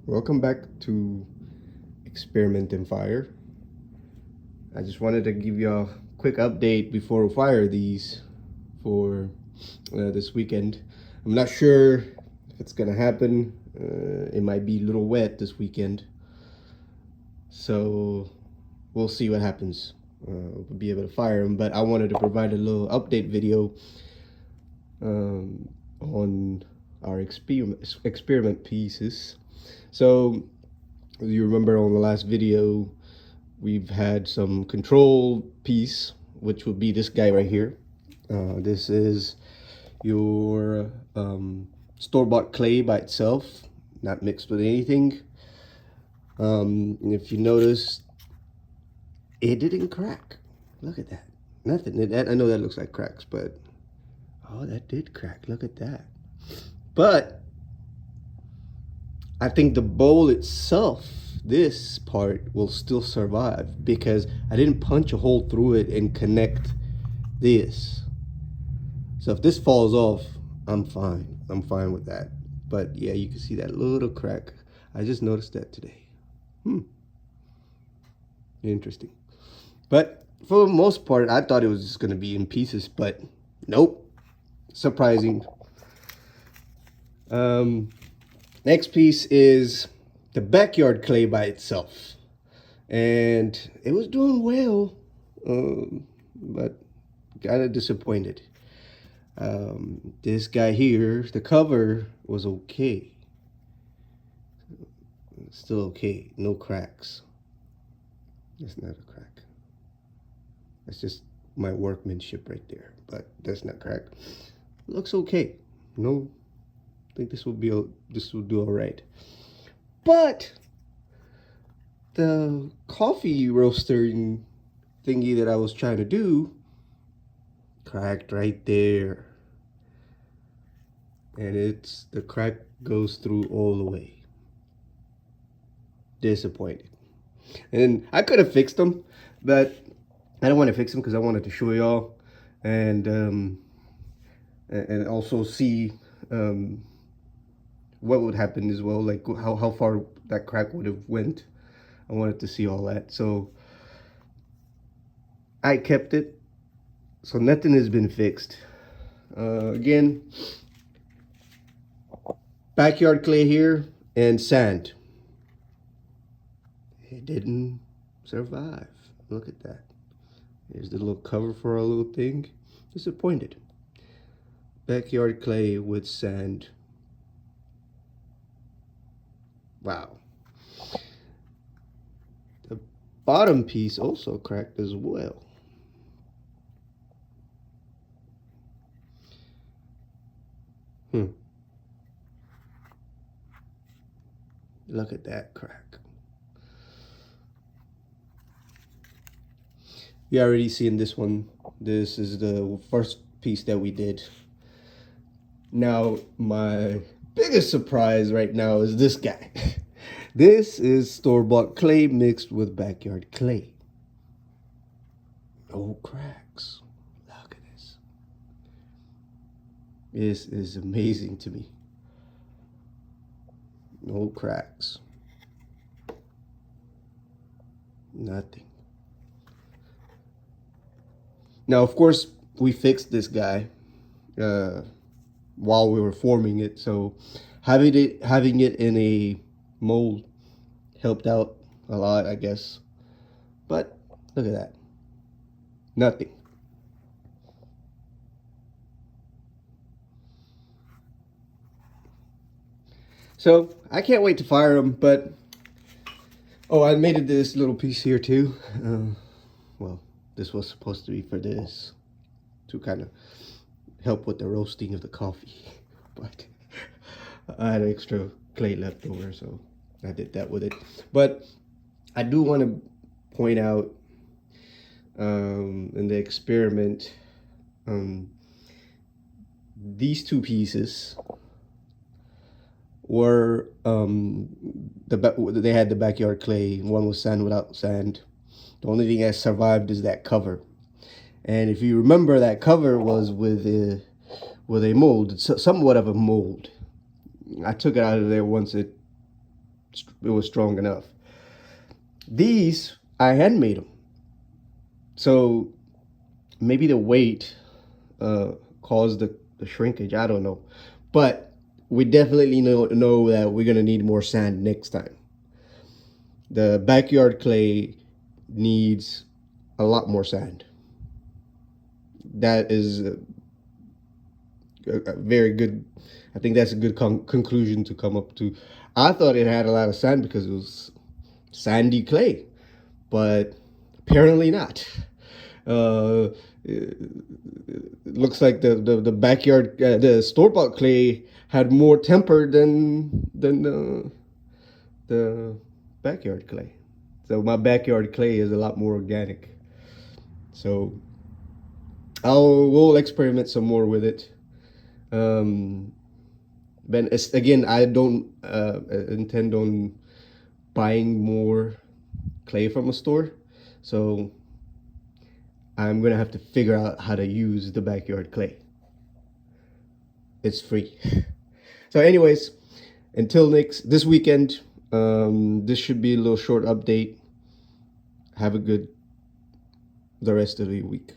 Welcome back to Experiment in Fire. I just wanted to give you a quick update before we fire these for this weekend. I'm not sure if it's gonna happen. It might be a little wet this weekend, so we'll see what happens. We'll be able to fire them, but I wanted to provide a little update video on our experiment pieces. So you remember on the last video we've had some control piece, which would be this guy right here. This is your store-bought clay by itself, not mixed with anything. If you notice, it didn't crack. Look at that. Nothing. I know that looks like cracks, but oh, that did crack. Look at that. But I think the bowl itself, this part, will still survive because I didn't punch a hole through it and connect this. So if this falls off, I'm fine. I'm fine with that. But yeah, you can see that little crack. I just noticed that today. Interesting. But for the most part, I thought it was just going to be in pieces, but nope. Surprising. Next piece is the backyard clay by itself, and it was doing well, but kind of disappointed. This guy here, the cover was okay, still okay, no cracks. That's not a crack. That's just my workmanship right there, but that's not crack. Looks okay. No, I think this will do all right. But the coffee roastering thingy that I was trying to do cracked right there, and the crack goes through all the way. Disappointed. And I could have fixed them, but I don't want to fix them because I wanted to show y'all and also see what would happen as well, like how far that crack would have went. I wanted to see all that, so I kept it. So nothing has been fixed. Again, backyard clay here and sand. It didn't survive. Look at that. Here's the little cover for our little thing. Disappointed. Backyard clay with sand. Wow. The bottom piece also cracked as well. Look at that crack. You already seen this one. This is the first piece that we did. Now, my biggest surprise right now is this guy. This is store-bought clay mixed with backyard clay. No cracks. Look at this. This is amazing to me. No cracks. Nothing. Now, of course, we fixed this guy while we were forming it, so having it in a mold helped out a lot, I guess. But look at that. Nothing. So I can't wait to fire them, but oh, I made this little piece here too. Well, this was supposed to be for this, to kind of help with the roasting of the coffee, but I had extra clay left over, so I did that with it. But I do want to point out in the experiment, these two pieces were they had the backyard clay. One was sand without sand. The only thing that survived is that cover. And if you remember, that cover was with a mold, somewhat of a mold. I took it out of there once it it was strong enough. These, I handmade them. So maybe the weight caused the shrinkage. I don't know. But we definitely know that we're going to need more sand next time. The backyard clay needs a lot more sand. That is a very good, I think that's a good conclusion to come up to. I thought it had a lot of sand because it was sandy clay, but apparently not. It looks like the backyard, the store-bought clay had more temper than the backyard clay. So my backyard clay is a lot more organic. So we'll experiment some more with it. But again, I don't intend on buying more clay from a store. So I'm gonna have to figure out how to use the backyard clay. It's free. So anyways, until this weekend, this should be a little short update. Have a good the rest of the week.